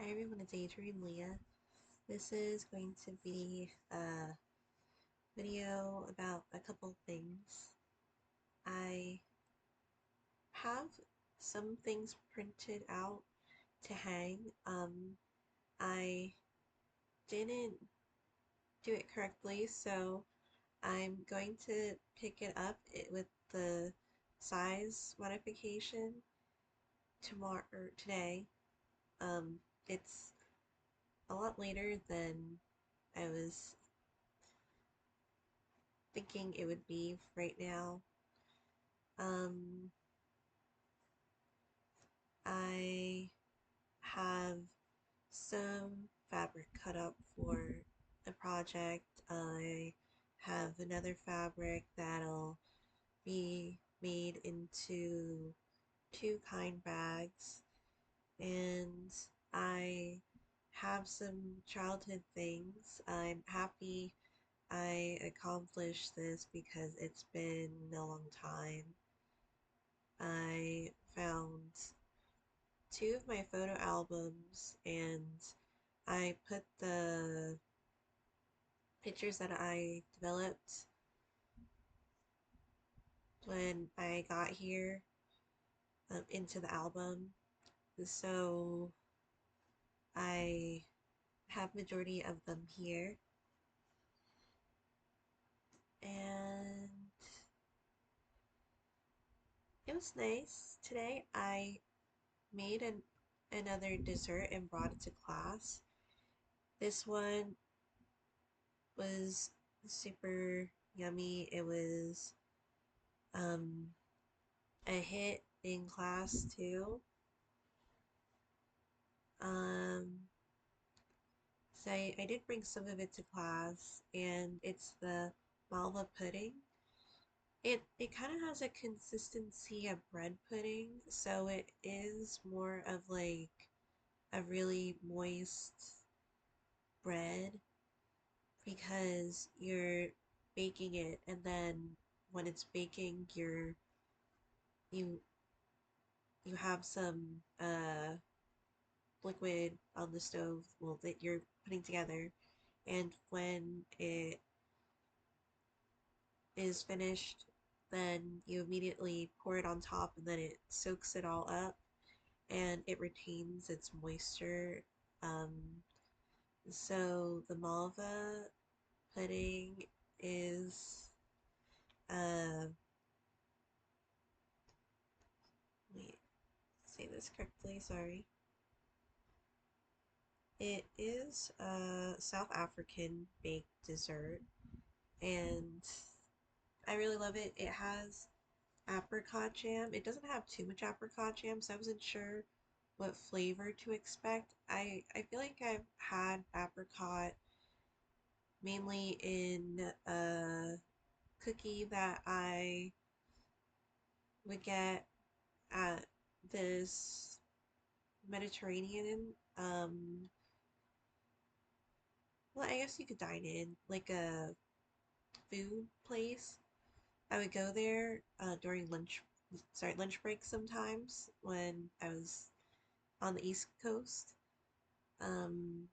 Hi everyone, it's Adrian Leah. This is going to be a video about a couple things. I have some things printed out to hang. I didn't do it correctly, so I'm going to pick it up with the size modification tomorrow or today. Um, it's a lot later than I was thinking it would be right now. Um, I have some fabric cut up for a project. I have another fabric that'll be made into two kind bags, and I have some childhood things. I'm happy I accomplished this because it's been a long time. I found two of my photo albums and I put the pictures that I developed when I got here into the album. So I have majority of them here, and it was nice. Today I made another dessert and brought it to class. This one was super yummy. It was um, a hit in class too. Um, so I did bring some of it to class, and it's the malva pudding. It kind of has a consistency of bread pudding, so it is more of like a really moist bread because you're baking it, and then when it's baking, you you have some liquid on the stove, well, that you're putting together, and when it is finished, then you immediately pour it on top, and then it soaks it all up and it retains its moisture. Um, so the malva pudding is, uh, wait, say this correctly, sorry. It is a South African baked dessert, and I really love it. It has apricot jam. It doesn't have too much apricot jam, so I wasn't sure what flavor to expect. I feel like I've had apricot mainly in a cookie that I would get at this Mediterranean, well, I guess you could dine in, like a food place. I would go there during lunch break sometimes when I was on the East Coast. Um,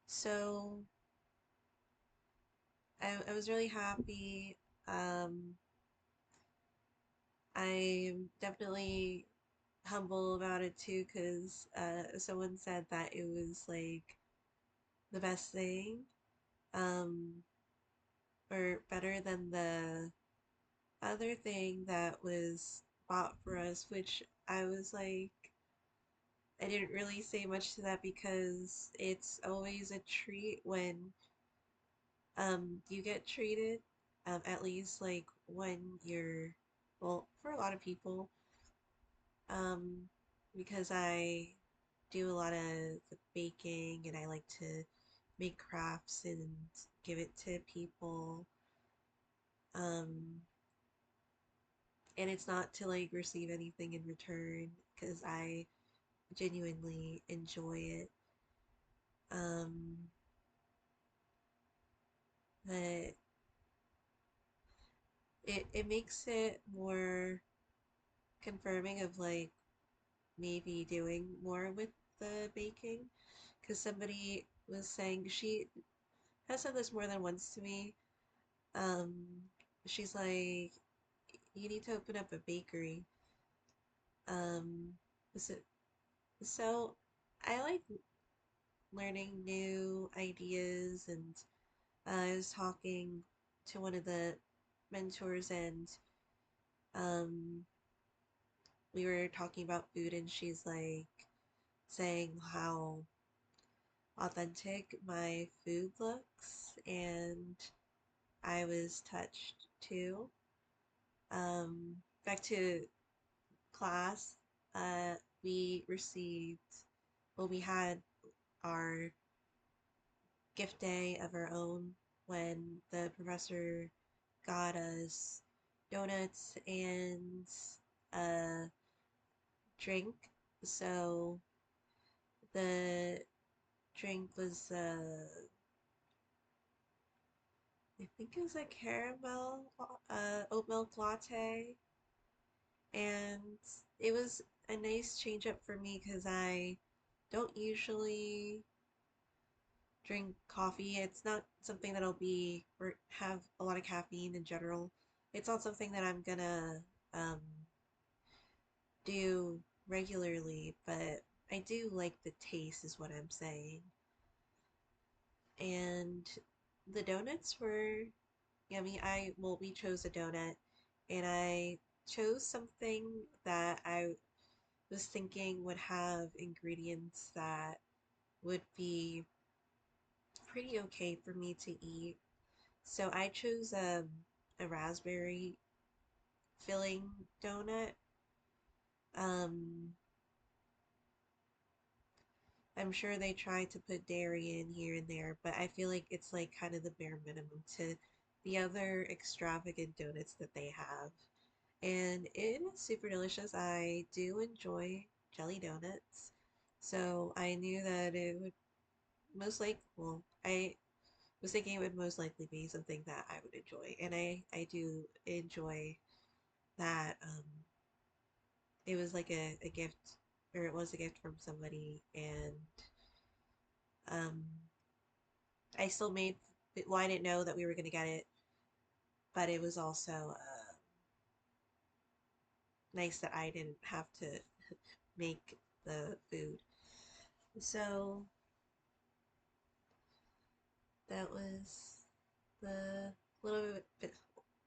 so I was really happy. Um, I'm definitely humble about it too, because someone said that it was like the best thing, um, or better than the other thing that was bought for us, which I was like, I didn't really say much to that because it's always a treat when you get treated, at least like when you're, well, for a lot of people, um, because I do a lot of the baking and I like to make crafts and give it to people. Um, and it's not to like receive anything in return because I genuinely enjoy it. Um, but it makes it more confirming of like maybe doing more with the baking because somebody was saying she has said this more than once to me. Um, she's like, you need to open up a bakery. Um, so, so I like learning new ideas, and I was talking to one of the mentors, and um, we were talking about food, and she's like saying how authentic my food looks, and I was touched too. Back to class, uh, we received, well, we had our gift day of our own when the professor got us donuts and a drink. So the drink was I think it was a caramel oat milk latte, and it was a nice change up for me because I don't usually drink coffee. It's not something that'll be or have a lot of caffeine in general. It's not something that I'm gonna um, do regularly, but I do like the taste, is what I'm saying. And the donuts were yummy. We chose a donut, and I chose something that I was thinking would have ingredients that would be pretty okay for me to eat. So I chose a raspberry filling donut. Um, I'm sure they try to put dairy in here and there, but I feel like it's like kind of the bare minimum to the other extravagant donuts that they have. And it is super delicious. I do enjoy jelly donuts. So I knew that it would most like, well, I was thinking it would most likely be something that I would enjoy. And I do enjoy that. It was like a gift, or it was a gift from somebody, and um, I still made, well, I didn't know that we were going to get it, but it was also nice that I didn't have to make the food. So that was the little bit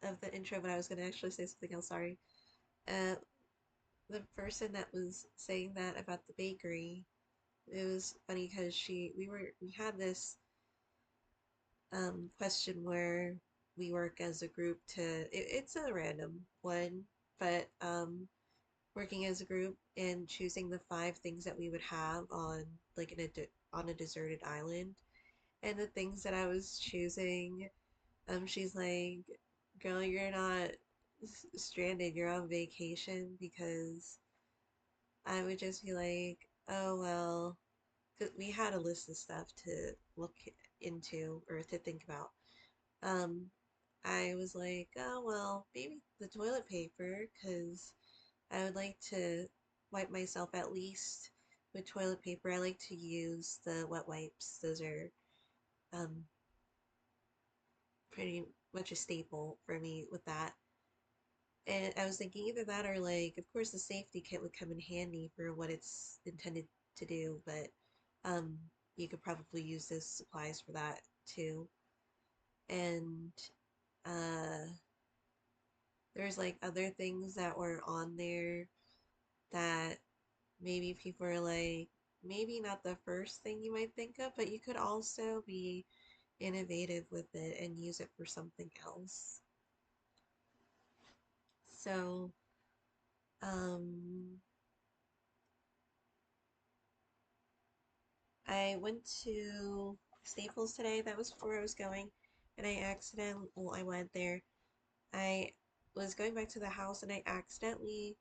of the intro, but I was going to actually say something else, sorry. Uh, the person that was saying that about the bakery, it was funny because we had this question where we work as a group it's a random one, but working as a group and choosing the 5 things that we would have on like on a deserted island. And the things that I was choosing, she's like, girl, you're not stranded, you're on vacation, because I would just be like, oh well, 'cause we had a list of stuff to look into or to think about. Um, I was like, oh well, maybe the toilet paper, because I would like to wipe myself at least with toilet paper. I like to use the wet wipes. Those are um, pretty much a staple for me with that. And I was thinking either that or like, of course, the safety kit would come in handy for what it's intended to do, but um, you could probably use those supplies for that too. And uh, there's like other things that were on there that maybe people are like, maybe not the first thing you might think of, but you could also be innovative with it and use it for something else. So, um, I went to Staples today. That was where I was going, and I went there. I was going back to the house, and I accidentally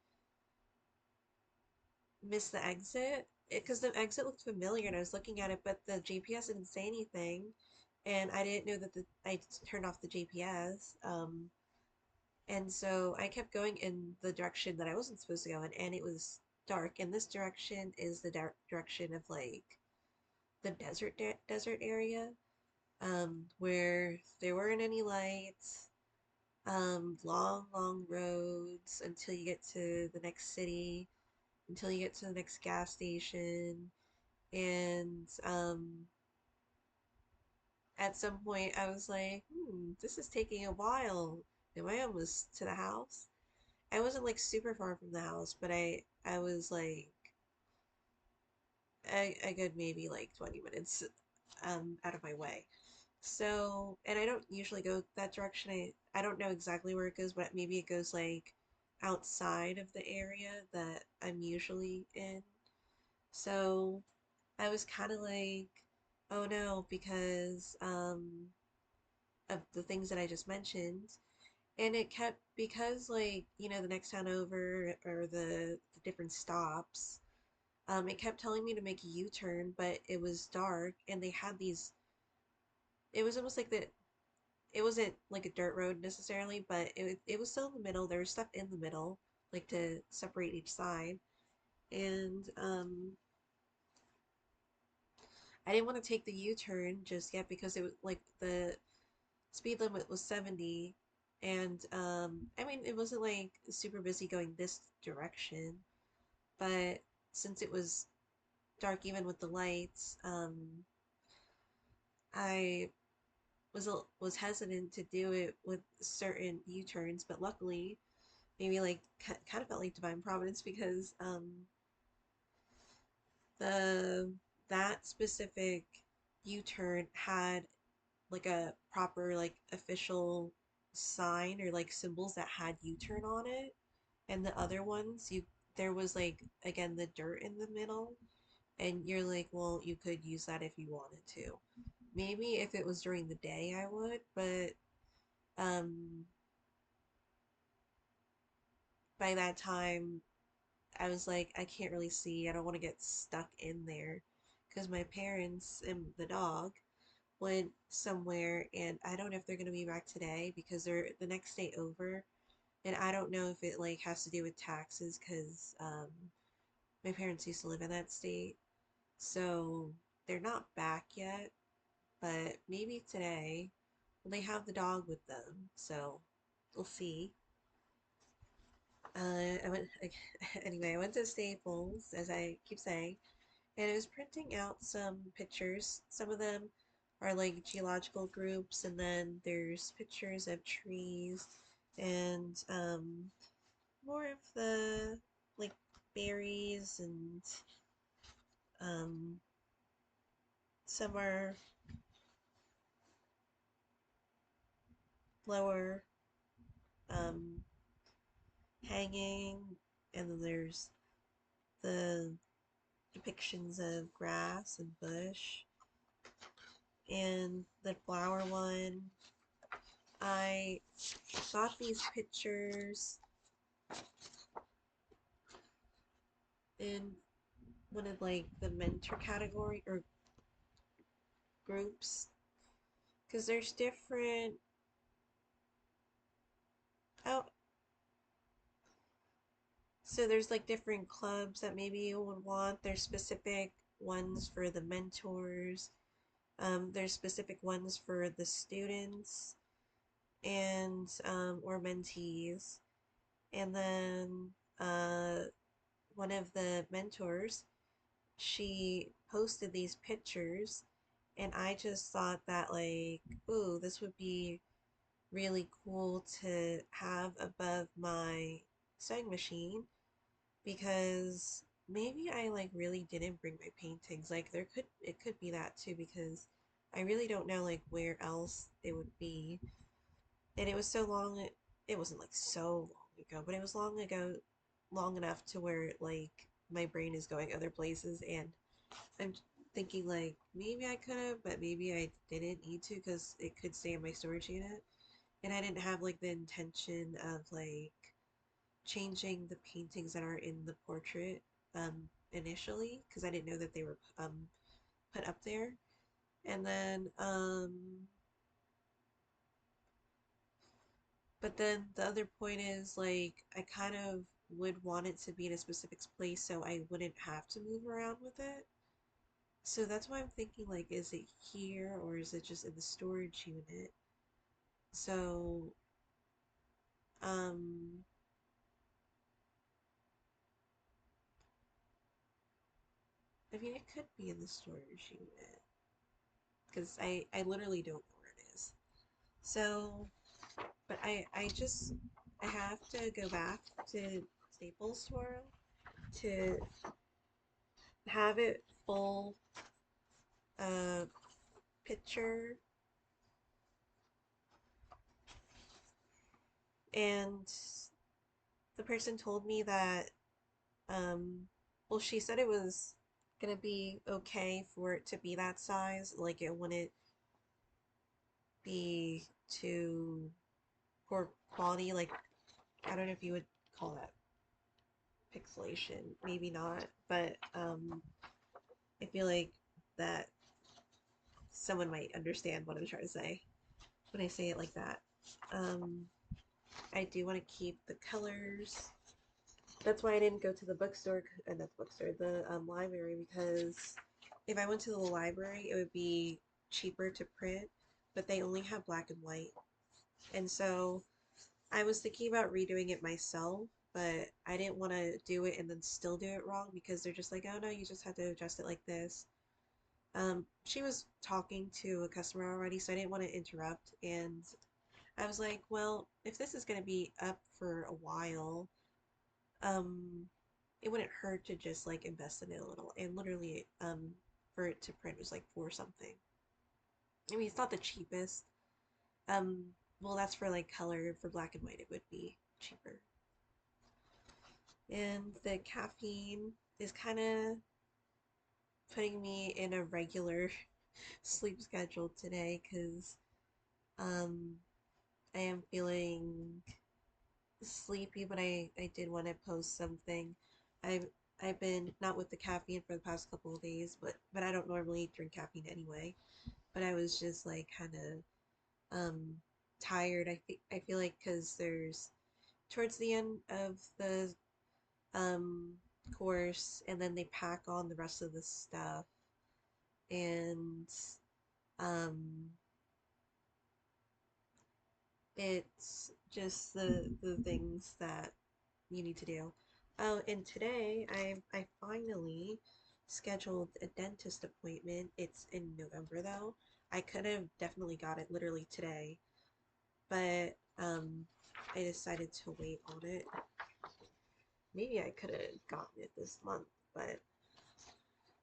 missed the exit because the exit looked familiar, and I was looking at it, but the GPS didn't say anything, and I didn't know that I turned off the GPS. And so I kept going in the direction that I wasn't supposed to go in, and it was dark, and this direction is the direction of like the desert area, where there weren't any lights, long roads until you get to the next city, until you get to the next gas station, and at some point I was like, this is taking a while. Am I almost to the house? I wasn't like super far from the house, but I was like a good maybe like 20 minutes out of my way. So, and I don't usually go that direction. I don't know exactly where it goes, but maybe it goes like outside of the area that I'm usually in. So, I was kind of like, oh no, because of the things that I just mentioned. And it kept, because like, the next town over or the different stops, it kept telling me to make a U-turn, but it was dark and they had these, it was almost like it wasn't like a dirt road necessarily, but it was still in the middle. There was stuff in the middle, like to separate each side. And I didn't want to take the U-turn just yet because it was like the speed limit was 70. And I mean, it wasn't like super busy going this direction, but since it was dark even with the lights, I was hesitant to do it with certain U-turns, but luckily, maybe like kind of felt like divine providence because the that specific U-turn had like a proper like official sign or like symbols that had U-turn on it, and the other ones there was like again the dirt in the middle, and you're like, well, you could use that if you wanted to. Maybe if it was during the day I would, but um by that time I was like, I can't really see. I don't want to get stuck in there because my parents and the dog went somewhere, and I don't know if they're going to be back today because they're the next day over. And I don't know if it like has to do with taxes because my parents used to live in that state. So they're not back yet, but maybe today. Well, they have the dog with them, so we'll see. I went anyway. I went to Staples, as I keep saying, and it was printing out some pictures. Some of them are like geological groups, and then there's pictures of trees and more of the like berries, and um, some are lower um, hanging, and then there's the depictions of grass and bush, and the flower one. I got these pictures in one of like the mentor category or groups because there's different, oh, so there's like different clubs that maybe you would want. There's specific ones for the mentors, there's specific ones for the students and or mentees, and then uh one of the mentors, she posted these pictures, and I just thought that like, ooh, this would be really cool to have above my sewing machine because maybe I like really didn't bring my paintings. Like it could be that too because I really don't know like where else it would be. And it was so long, it wasn't like so long ago, but it was long ago, long enough to where like my brain is going other places, and I'm thinking like maybe I could have, but maybe I didn't need to because it could stay in my storage unit. And I didn't have like the intention of like changing the paintings that are in the portrait initially because I didn't know that they were put up there. And then but then the other point is like I kind of would want it to be in a specific place so I wouldn't have to move around with it. So that's why I'm thinking like, is it here or is it just in the storage unit? So, um, I mean, it could be in the storage unit because I literally don't know where it is. So, but I have to go back to Staples tomorrow to have it full uh picture, and the person told me that well, she said it was gonna be okay for it to be that size, like it wouldn't be too poor quality, like I don't know if you would call that pixelation, maybe not, but I feel like that someone might understand what I'm trying to say when I say it like that. Um, I do want to keep the colors. That's why I didn't go to the bookstore, not the bookstore, the library, because if I went to the library, it would be cheaper to print, but they only have black and white. And so I was thinking about redoing it myself, but I didn't want to do it and then still do it wrong because they're just like, oh no, you just have to adjust it like this. She was talking to a customer already, so I didn't want to interrupt. And I was like, well, if this is going to be up for a while, um, it wouldn't hurt to just like invest in it a little. And literally, for it to print was like four something. I mean, it's not the cheapest. Um, well, that's for like color. For black and white, it would be cheaper. And the caffeine is kind of putting me in a regular sleep schedule today because um, I am feeling sleepy, but I did want to post something. I've I've been not with the caffeine for the past couple of days, but I don't normally drink caffeine anyway. But I was just like kind of tired. I feel like because there's towards the end of the um course, and then they pack on the rest of the stuff, and um it's just the things that you need to do. Oh, and today I finally scheduled a dentist appointment. It's in November though. I could have definitely got it literally today, but I decided to wait on it. Maybe I could have gotten it this month, but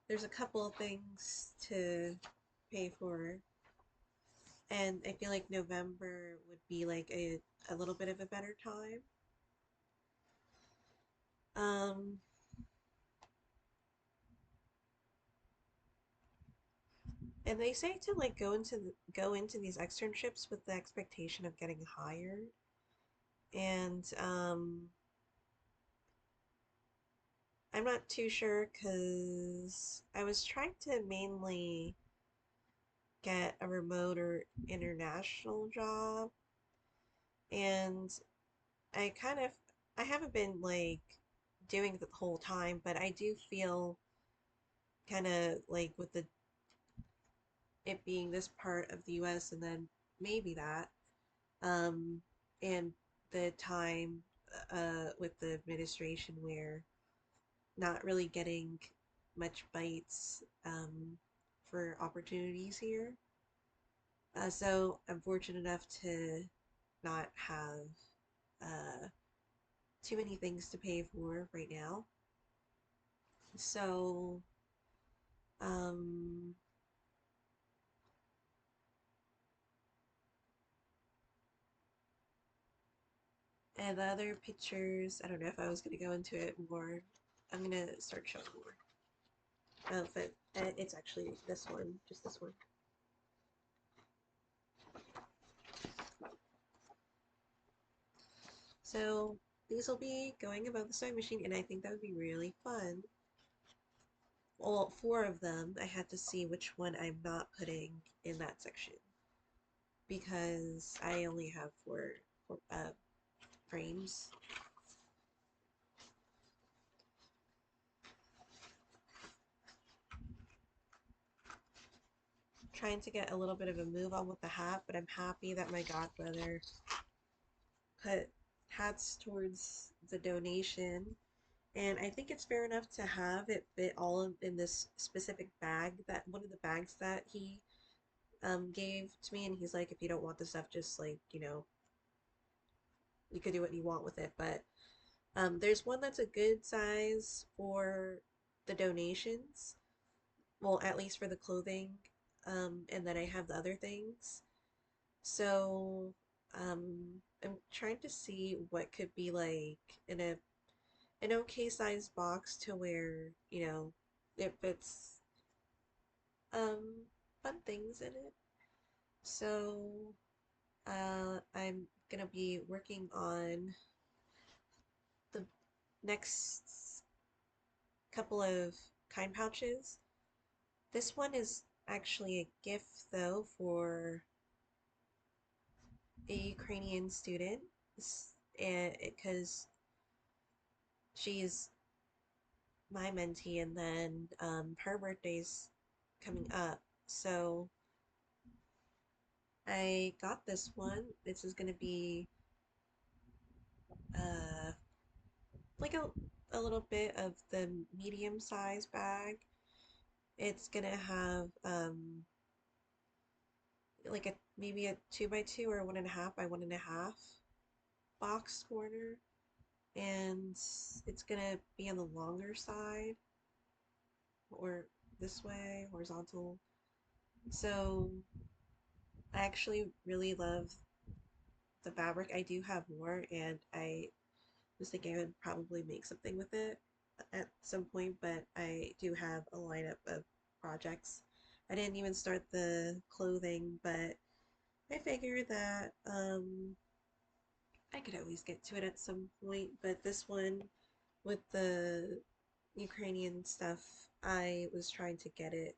there's a couple of things to pay for, and I feel like November would be like a little bit of a better time. Um, and they say to like go into these externships with the expectation of getting hired. And I'm not too sure because I was trying to mainly get a remote or international job, and I kind of I haven't been like doing it the whole time, but I do feel kind of like with the it being this part of the US and then maybe that um and the time with the administration where not really getting much bites for opportunities here. So I'm fortunate enough to not have uh, too many things to pay for right now. So, um, and the other pictures, I don't know if I was going to go into it more. I'm going to start showing more. But it's actually this one, just this one. So these will be going above the sewing machine, and I think that would be really fun. Well, four of them, I had to see which one I'm not putting in that section because I only have four frames. trying to get a little bit of a move on with the hat, but I'm happy that my godbrother put hats towards the donation. And I think it's fair enough to have it fit all in this specific bag, that one of the bags that he gave to me. And he's like, if you don't want the stuff, just like, you could do what you want with it. But there's one that's a good size for the donations. Well, at least for the clothing. And then I have the other things. So, I'm trying to see what could be like in an okay sized box to where, it fits fun things in it. So, I'm gonna be working on the next couple of kind pouches. This one is actually a gift though for a Ukrainian student, because she's my mentee, and then her birthday's coming up. So I got this one. This is gonna be uh like a little bit of the medium size bag. It's gonna have like a maybe a 2 by 2 or 1.5 by 1.5 box corner, and it's gonna be on the longer side, or this way, horizontal. So I actually really love the fabric. I do have more, and I was thinking I would probably make something with it at some point, but I do have a lineup of projects. I didn't even start the clothing, but I figured that I could always get to it at some point. But this one with the Ukrainian stuff, I was trying to get it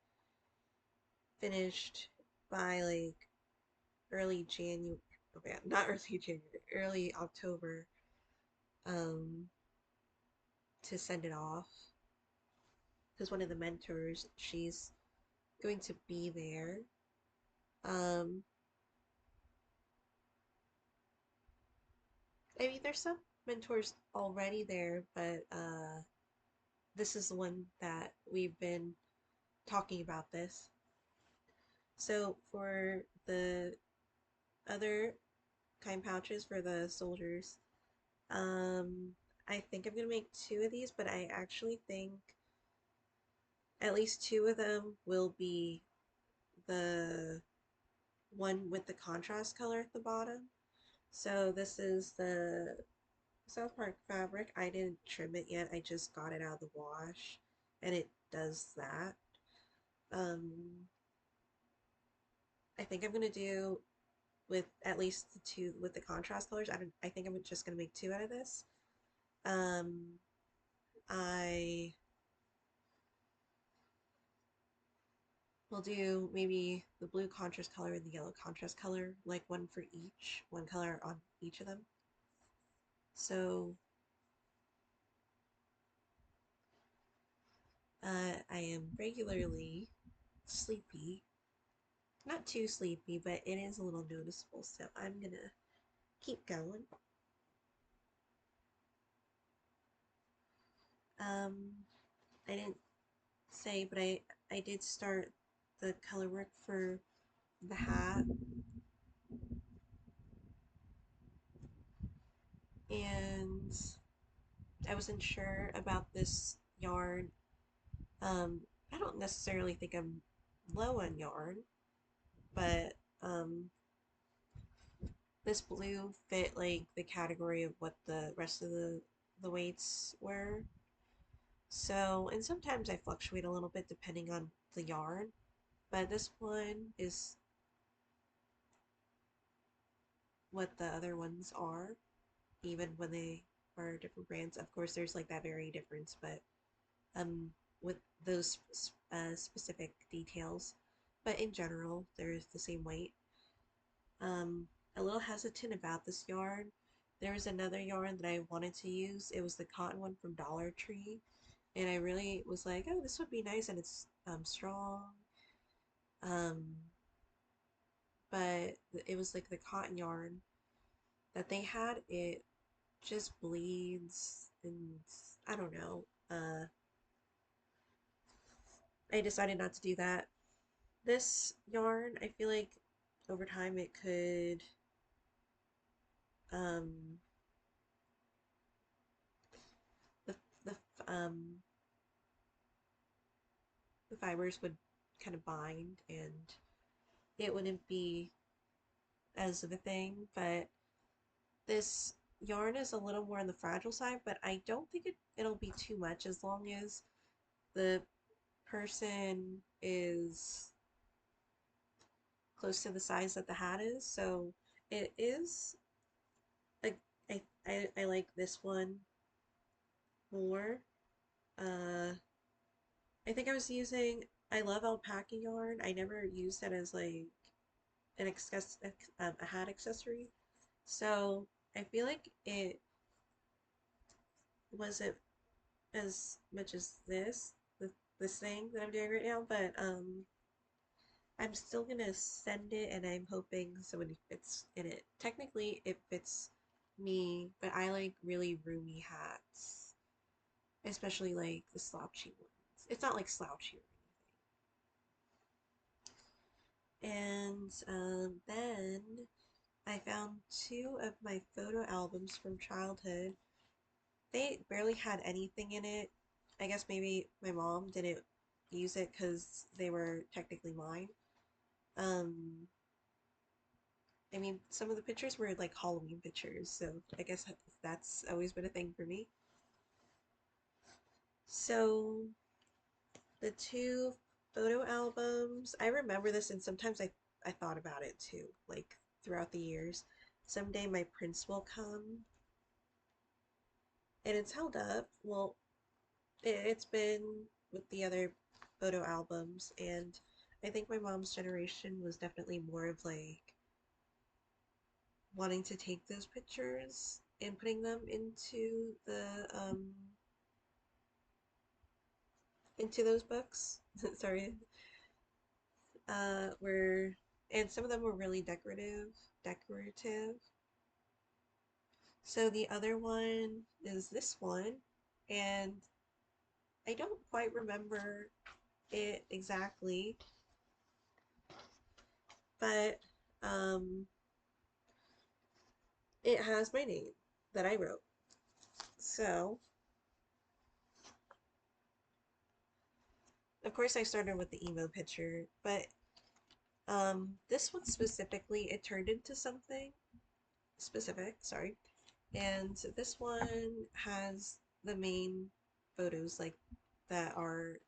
finished by like early January. Oh man, not early January, early October, um, to send it off. Because one of the mentors, she's going to be there. Um, I mean, there's some mentors already there, but this is the one that we've been talking about this. So for the other kind pouches for the soldiers, um, I think I'm gonna make two of these, but I actually think at least two of them will be the one with the contrast color at the bottom. So this is the South Park fabric. I didn't trim it yet. I just got it out of the wash, and it does that. Um, I think I'm gonna do with at least the two with the contrast colors. I think I'm just gonna make two out of this. Um, I will do maybe the blue contrast color and the yellow contrast color, like one for each, one color on each of them. So I am regularly sleepy. Not too sleepy, but it is a little noticeable, so I'm gonna keep going. Um, I didn't say, but I did start the color work for the hat, and I wasn't sure about this yarn. Um, I don't necessarily think I'm low on yarn, but this blue fit like the category of what the rest of the weights were. So, and sometimes I fluctuate a little bit depending on the yarn, but this one is what the other ones are, even when they are different brands. Of course, there's like that very difference, but um, with those specific details. But in general, they're the same weight. Um, a little hesitant about this yarn. There was another yarn that I wanted to use. It was the cotton one from Dollar Tree, and I really was like, oh, this would be nice, and it's strong. Um, but it was like the cotton yarn that they had. It just bleeds, and I don't know. I decided not to do that. This yarn, I feel like over time it could, um, the the the fibers would kind of bind, and it wouldn't be as of a thing. But this yarn is a little more on the fragile side, but I don't think it'll be too much as long as the person is close to the size that the hat is. So it is like I like this one more. Uh, I think I was using. I love alpaca yarn. I never used it as like an a hat accessory. So I feel like it wasn't as much as this thing that I'm doing right now, but I'm still gonna send it, and I'm hoping someone fits in it. Technically, it fits me, but I like really roomy hats, especially like the slouchy ones. It's not like slouchy or anything. And then I found two of my photo albums from childhood. They barely had anything in it. I guess maybe my mom didn't use it because they were technically mine. Um, I mean, some of the pictures were like Halloween pictures, so I guess that's always been a thing for me. So the two photo albums, I remember this, and sometimes I thought about it too, like throughout the years. Someday my prince will come, and it's held up. Well, it's been with the other photo albums, and I think my mom's generation was definitely more of like wanting to take those pictures and putting them into those books. Sorry. Were and some of them were really decorative. So the other one is this one, and I don't quite remember it exactly, but um it has my name that I wrote. So, of course I started with the emo picture, but this one specifically, it turned into something specific, sorry. And this one has the main photos like that are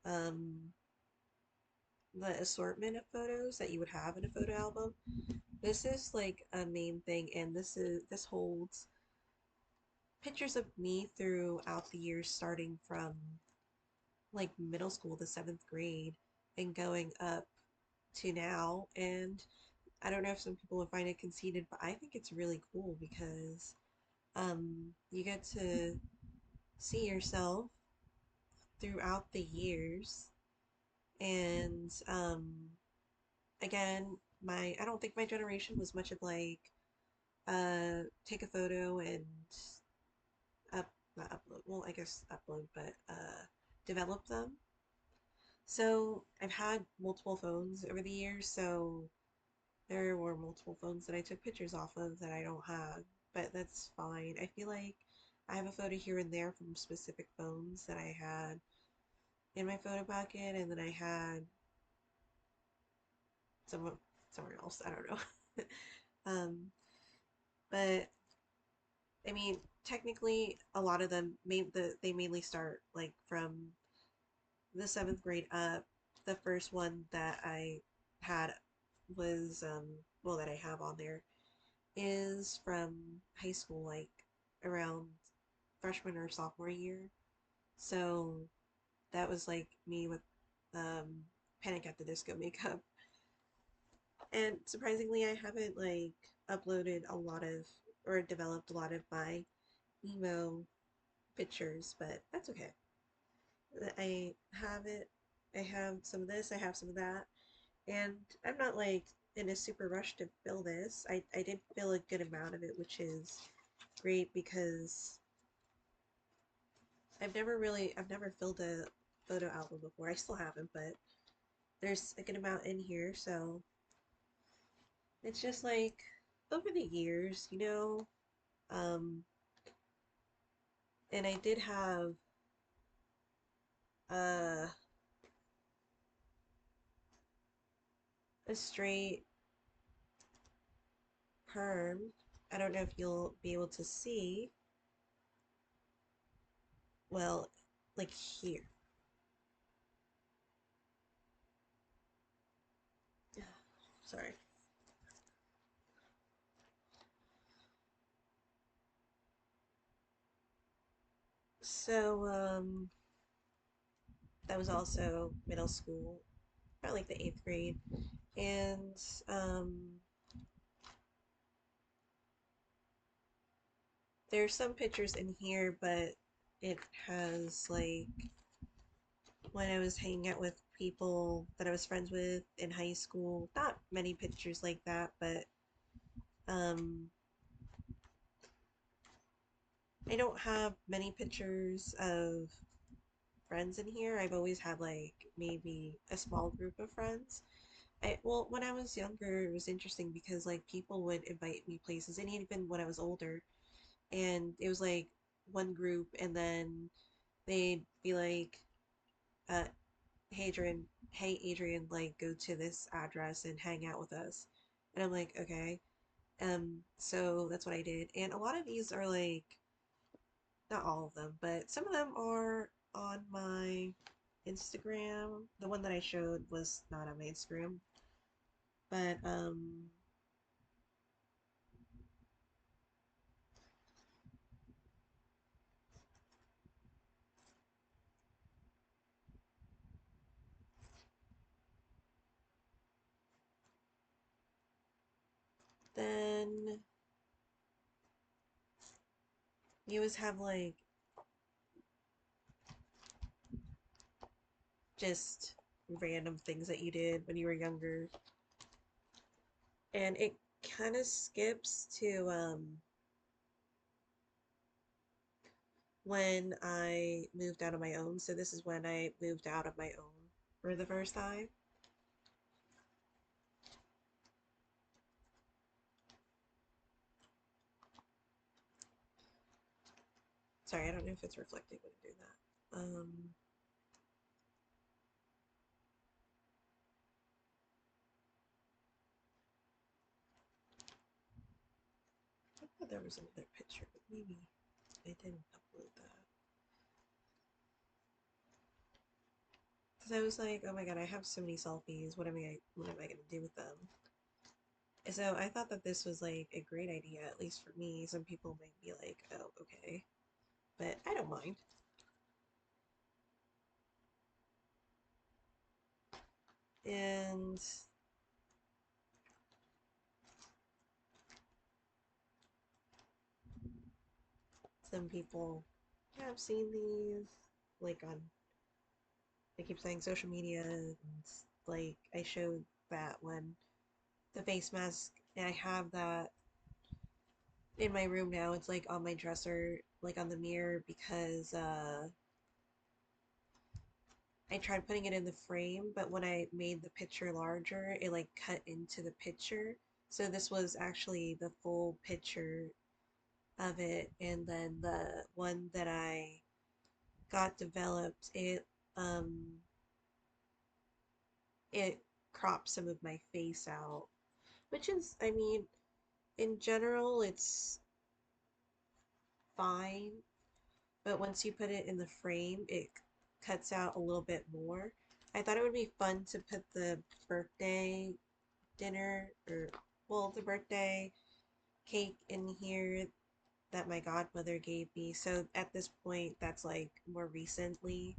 um the assortment of photos that you would have in a photo album. This is like a main thing, and this holds pictures of me throughout the years starting from like middle school, the seventh grade, and going up to now. And I don't know if some people would find it conceited, but I think it's really cool because you get to see yourself throughout the years. And again, my I don't think my generation was much of like take a photo and not upload, well, I guess upload, but develop them. So I've had multiple phones over the years, so there were multiple phones that I took pictures off of that I don't have, but that's fine. I feel like I have a photo here and there from specific phones that I had in my photo bucket, and then I had some somewhere else. I don't know. um, but I mean, technically, a lot of them they mainly start like from the seventh grade up. The first one that I had was well, that I have on there is from high school, like around freshman or sophomore year. So that was like me with Panic at the Disco makeup. And surprisingly, I haven't like uploaded a lot of or developed a lot of my emo pictures, but that's okay. I have it. I have some of this, I have some of that. And I'm not like in a super rush to fill this. I did fill a good amount of it, which is great because I've never filled a photo album before. I still haven't, but there's a good amount in here, so it's just like over the years, um, and I did have uh, a straight perm. I don't know if you'll be able to see. Well, like here. Sorry. So, that was also middle school, about like the eighth grade. And um, there's some pictures in here, but it has like when I was hanging out with people that I was friends with in high school. Not many pictures like that, but um, I don't have many pictures of friends in here. I've always had like maybe a small group of friends. Well, when I was younger, it was interesting because like people would invite me places, and even when I was older, and it was like one group, and then they'd be like, uh, hey Adrian, like go to this address and hang out with us. And I'm like, okay. So that's what I did. And a lot of these are like, not all of them, but some of them are on my Instagram. The one that I showed was not on my Instagram. But then you always have like just random things that you did when you were younger. And it kind of skips to when I moved out on my own. So this is when I moved out of my own for the first time. Sorry, I don't know if it's reflecting when I do that. I thought there was another picture, but maybe I didn't upload that. Because I was like, oh my god, I have so many selfies. What am I gonna do with them? And so I thought that this was like a great idea, at least for me. Some people might be like, oh, okay. But I don't mind. And some people have seen these, like on, I keep saying social media, and like I showed that one, the face mask, and I have that in my room now. It's like on my dresser, like on the mirror, because I tried putting it in the frame, but when I made the picture larger, it like cut into the picture. So this was actually the full picture of it, and then the one that I got developed, it cropped some of my face out, which is, I mean, in general, it's fine, but once you put it in the frame, it cuts out a little bit more. I thought it would be fun to put the birthday dinner, or, well, the birthday cake in here that my godmother gave me. So at this point, that's like more recently.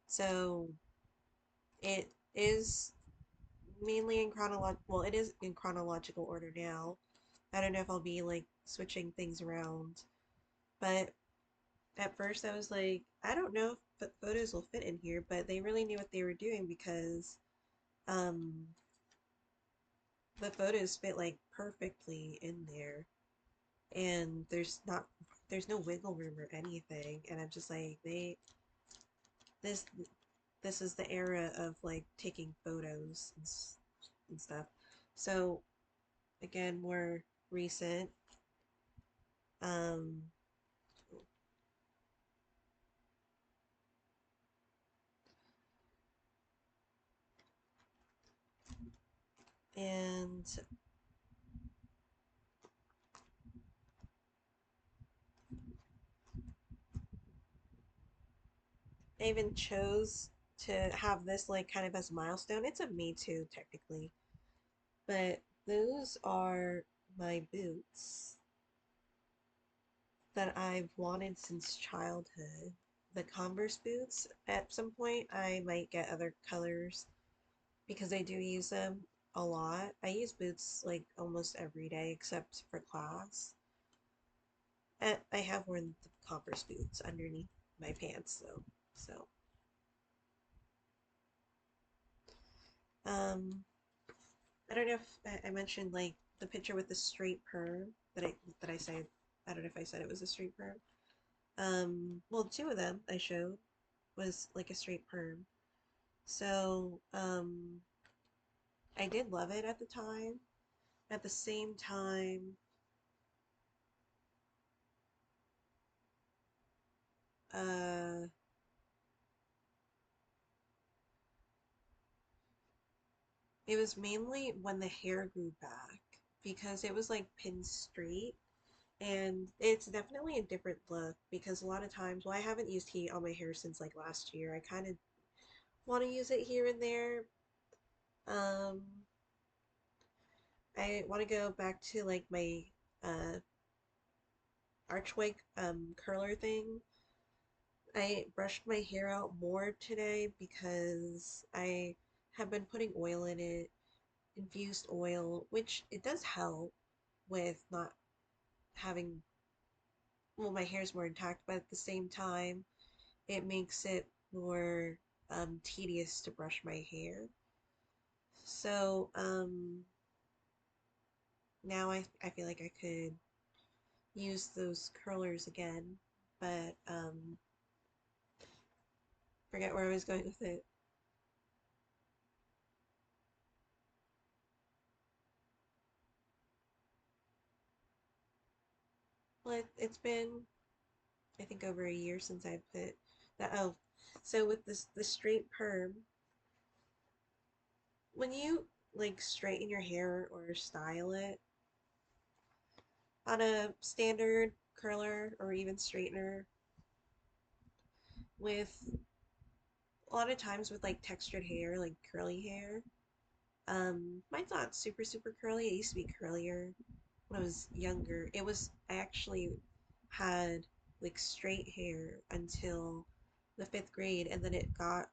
So it is mainly in it is in chronological order now. I don't know if I'll be like switching things around, but at first I was like, I don't know if photos will fit in here, but they really knew what they were doing because um the photos fit like perfectly in there, and there's no wiggle room or anything, and I'm just like this this is the era of like taking photos and stuff. So again, more recent. Um, and I even chose to have this like kind of as a milestone. It's a Me Too technically, but those are my boots that I've wanted since childhood. The Converse boots. At some point, I might get other colors because I do use them a lot. I use boots like almost every day except for class. And I have worn the Converse boots underneath my pants though. So, um, I don't know if I mentioned like the picture with the straight perm that I said. I don't know if I said it was a straight perm. Well, two of them I showed was like a straight perm. So, I did love it at the time. At the same time, uh, it was mainly when the hair grew back because it was like pinned straight, and it's definitely a different look because a lot of times, well, I haven't used heat on my hair since like last year. I kind of want to use it here and there. Um, I want to go back to like my uh archway curler thing. I brushed my hair out more today because I have been putting oil in it, infused oil, which it does help with not having, well, my hair's more intact, but at the same time, it makes it more tedious to brush my hair. So, now I feel like I could use those curlers again, but forget where I was going with it. Well, it's been I think over a year since I put that. Oh, so with this the straight perm, when you like straighten your hair or style it on a standard curler or even straightener, with a lot of times with like textured hair, like curly hair, mine's not super curly. It used to be curlier when I was younger. I actually had like straight hair until the fifth grade, and then it got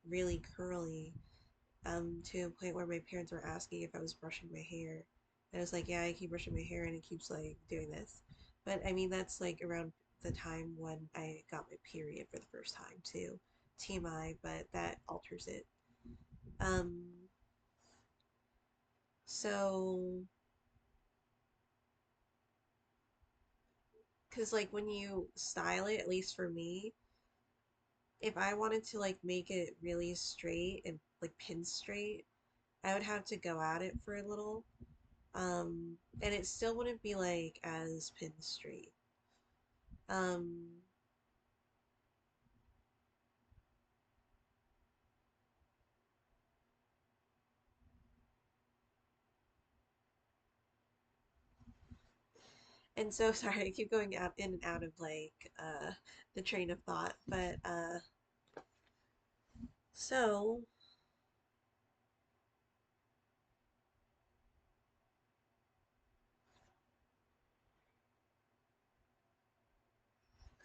really curly, to a point where my parents were asking if I was brushing my hair. And I was like, yeah, I keep brushing my hair and it keeps like doing this. But I mean, that's like around the time when I got my period for the first time too. TMI, but that alters it. Um, so, because like when you style it, at least for me, if I wanted to like make it really straight and like pin straight, I would have to go at it for a little. And it still wouldn't be like as pin straight. Um, and so sorry, I keep going out in and out of like the train of thought, but so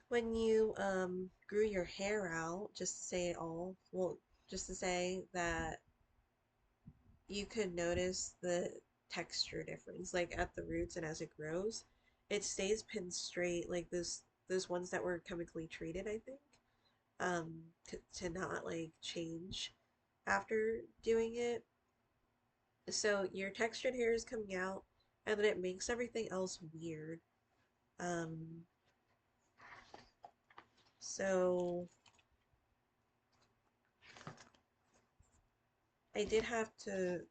when you grew your hair out, just to say it all, well, just to say that you could notice the texture difference, like at the roots and as it grows, it stays pin straight, like those ones that were chemically treated, I think, to not like change after doing it. So your textured hair is coming out, and then it makes everything else weird. Um, so I did have to,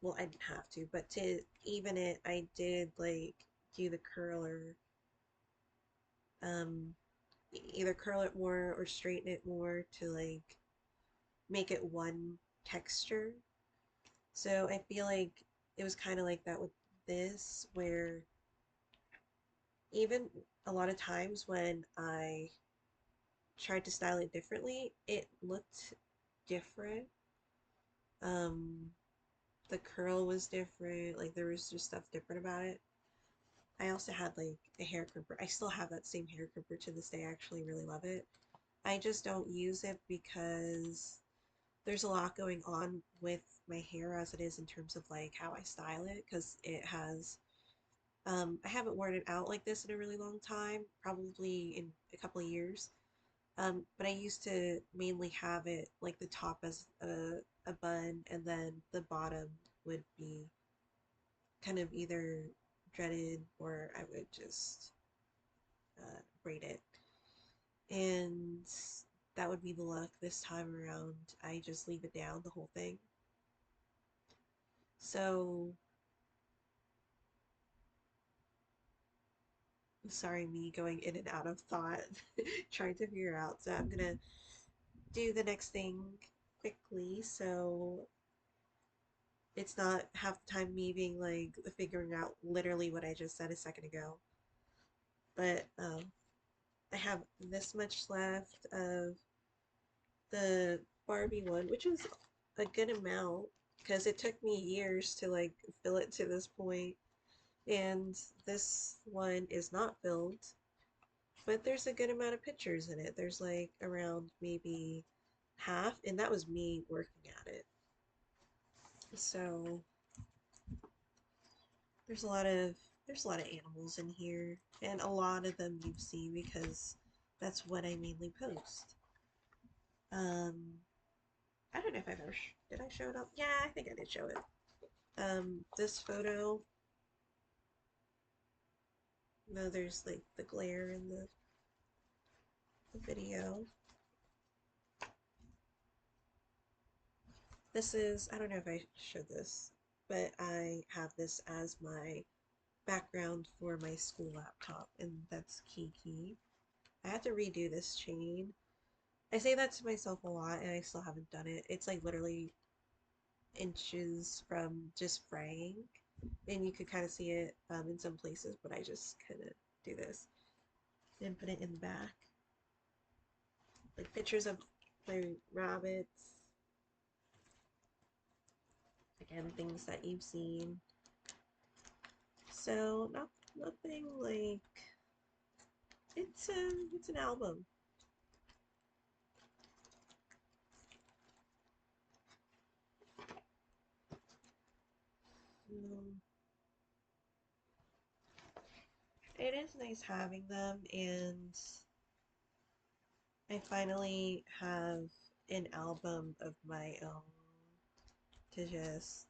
well, I didn't have to, but to even it, I did like do the curler, um, either curl it more or straighten it more to like make it one texture. So I feel like it was kind of like that with this, where even a lot of times when I tried to style it differently, it looked different. Um, the curl was different, like there was just stuff different about it. I also had like a hair crimper. I still have that same hair crimper to this day. I actually really love it. I just don't use it because there's a lot going on with my hair as it is in terms of like how I style it, because it has I haven't worn it out like this in a really long time, probably in a couple of years. But I used to mainly have it like the top as a bun, and then the bottom would be kind of either dreaded or I would just braid it. And that would be the look this time around. I just leave it down, the whole thing. So, sorry, me going in and out of thought, trying to figure out. So, I'm gonna do the next thing quickly. So, it's not half the time me being like figuring out literally what I just said a second ago. But I have this much left of the Barbie one, which is a good amount because it took me years to like fill it to this point. And this one is not filled, but there's a good amount of pictures in it. There's like around maybe half, and that was me working at it. So there's a lot of animals in here, and a lot of them you've seen because that's what I mainly post. Um, I don't know if I've ever did I show it up? Yeah, I think I did show it. This photo, no, there's like the glare in the video. This is, I don't know if I showed this, but I have this as my background for my school laptop, and that's Kiki. I have to redo this chain. I say that to myself a lot, and I still haven't done it. It's like literally inches from just fraying, and you could kind of see it in some places, but I just kind of do this and put it in the back. Like pictures of my rabbits, again, things that you've seen. So nothing like it's an album. Um, it is nice having them, and I finally have an album of my own to just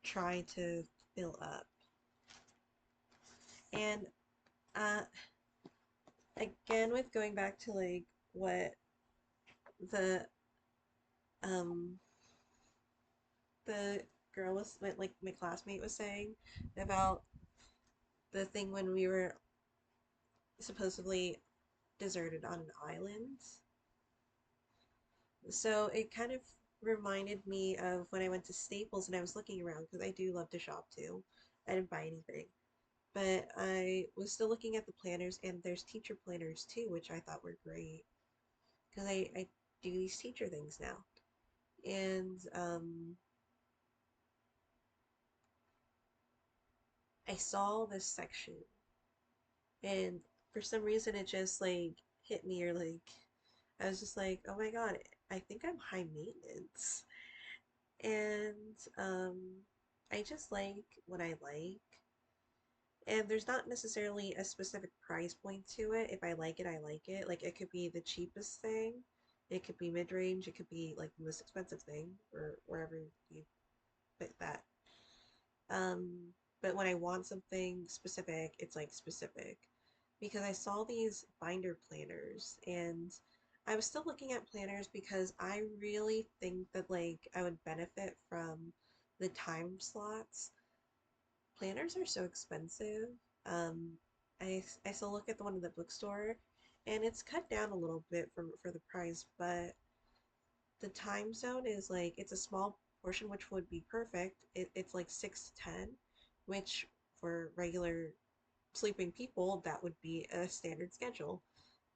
try to fill up. And uh, again, with going back to like what the um the girl was like my classmate was saying about the thing when we were supposedly deserted on an island. So it kind of reminded me of when I went to Staples and I was looking around because I do love to shop too. I didn't buy anything, but I was still looking at the planners, and there's teacher planners too, which I thought were great because I do these teacher things now. And I saw this section, and for some reason it just like hit me, or like I was just like, oh my god, I think I'm high maintenance. And I just like what I like. And there's not necessarily a specific price point to it. If I like it, I like it. Like it could be the cheapest thing, It could be mid-range, it could be like the most expensive thing, or wherever you put that. Um, but when I want something specific, it's like specific. Because I saw these binder planners and I was still looking at planners because I really think that like I would benefit from the time slots. Planners are so expensive. Um, I still look at the one in the bookstore and it's cut down a little bit for the price, but the time zone is like it's a small portion, which would be perfect. It's like 6 to 10, which for regular sleeping people that would be a standard schedule.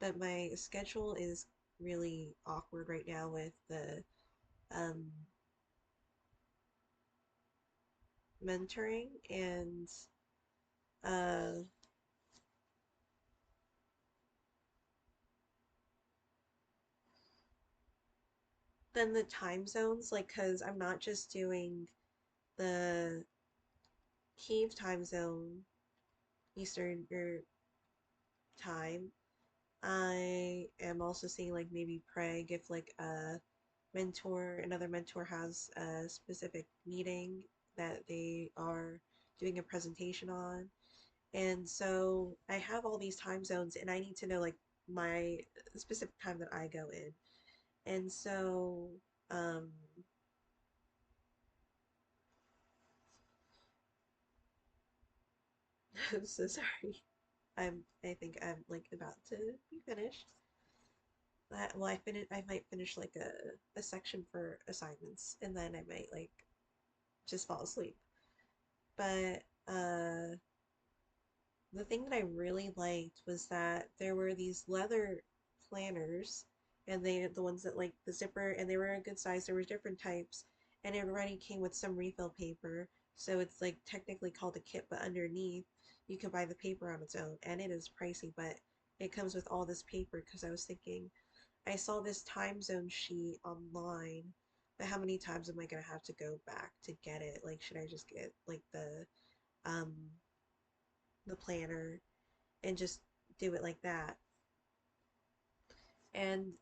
But my schedule is really awkward right now with the um, mentoring and uh, then the time zones, like, because I'm not just doing the Kiev time zone, Eastern time. I am also seeing like maybe Prague if like another mentor has a specific meeting that they are doing a presentation on. And so I have all these time zones and I need to know like my specific time that I go in. And so um I'm so sorry. I think I'm like about to be finished. Well, I might finish like a section for assignments and then I might like just fall asleep. But the thing that I really liked was that there were these leather planners, and they the ones that like the zipper, and they were a good size. There were different types, and it already came with some refill paper, so it's like technically called a kit, but underneath you can buy the paper on its own, and it is pricey, but it comes with all this paper because I was thinking I saw this time zone sheet online, but how many times am I gonna have to go back to get it? Like, should I just get like um the planner and just do it like that? And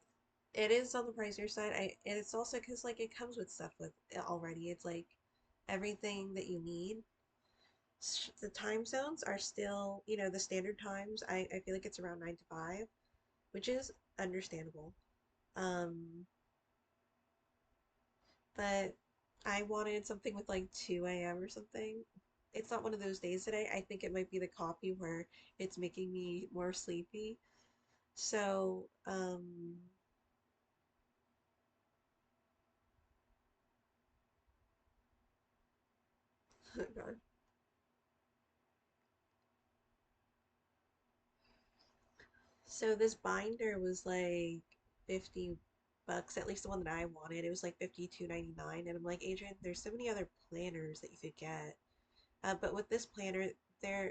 it is on the pricier side. And it's also because like it comes with stuff with it already. It's like everything that you need. The time zones are still, the standard times. I feel like it's around 9 to 5, which is understandable. Um, but I wanted something with like 2 a.m. or something. It's not one of those days today. I think it might be the coffee where it's making me more sleepy. So, oh God. So this binder was like 50 bucks, at least the one that I wanted. It was like 52.99, and I'm like, Adrian, there's so many other planners that you could get. But with this planner,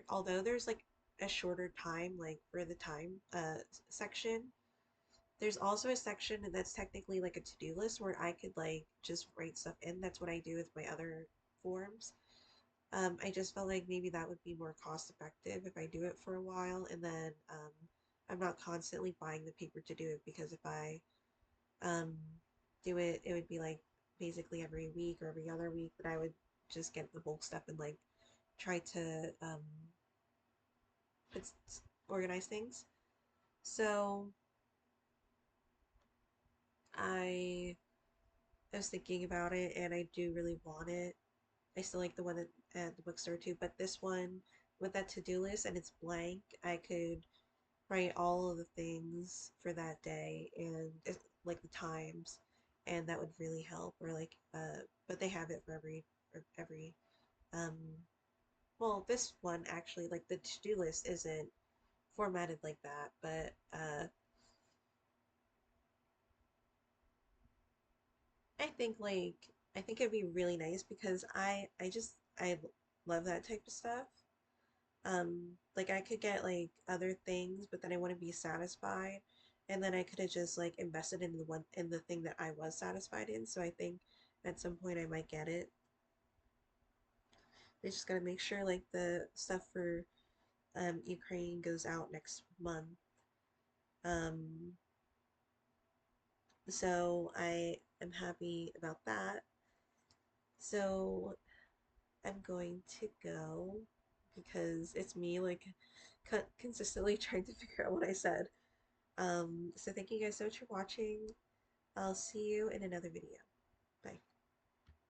although there's like a shorter time, like for the time section, there's also a section that's technically like a to-do list where I could like just write stuff in. That's what I do with my other forms. I just felt like maybe that would be more cost effective if I do it for a while and then I'm not constantly buying the paper to do it because if I um, do it, it would be like basically every week or every other week that I would just get the bulk stuff and like try to put, organize things. So I was thinking about it and I do really want it. I still like the one at the bookstore too, but this one with that to-do list and it's blank, I could write all of the things for that day and like the times, and that would really help. Or like, but they have it for every um. Well, this one actually, like the to-do list isn't formatted like that, but I think like I think it'd be really nice because I love that type of stuff. Like I could get like other things, but then I wouldn't be satisfied. And then I could have just like invested in the thing that I was satisfied in. So I think at some point I might get it. I just gotta make sure like the stuff for Ukraine goes out next month. Um So I am happy about that. So I'm going to go because it's me like consistently trying to figure out what I said. So thank you guys so much for watching. I'll see you in another video.